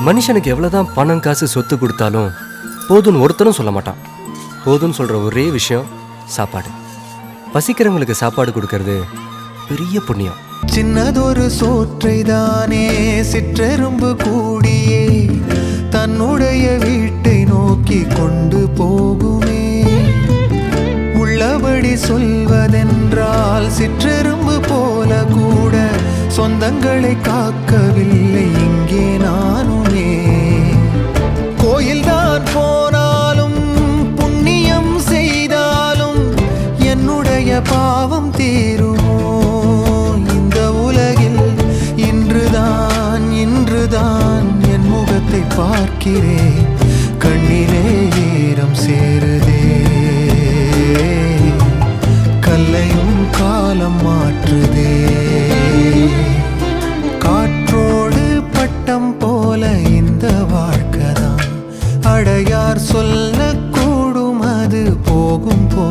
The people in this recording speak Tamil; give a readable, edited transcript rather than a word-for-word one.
மனுஷனுக்கு எவ்வளவுதான் பணம் காசு சொத்து கொடுத்தாலும் போதும்னு ஒருத்தரும் சொல்ல மாட்டான். போதும்னு சொல்ற ஒரே விஷயம் சாப்பாடு. பசிக்கிறவங்களுக்கு சாப்பாடு கொடுக்கறது பெரிய புண்ணியம். சின்னதொரு சோற்றை தானே சிற்றெரும்பு கூடியே தன்னுடைய வீட்டை நோக்கி கொண்டு போகுமே. உள்ளபடி சொல்வதென்றால் சிற்றெரும்பு போல கூட சொந்தங்களை காக்கவில்லை இங்கே நானுமே. கோயில்தான் போனாலும் புண்ணியம் செய்தாலும் என்னுடைய பாவம் தீருமோ? இந்த உலகில் இன்றுதான் என் முகத்தை பார்க்கிறேன், கண்ணிலே ஈரம் சேருதே. கல்லையும் காலம் மாற்றுதே. காற்றோடு பட்டம் போல இந்த வாழ்க்கைதான், அடையார் சொல்லக்கூடும் அது போகும் போ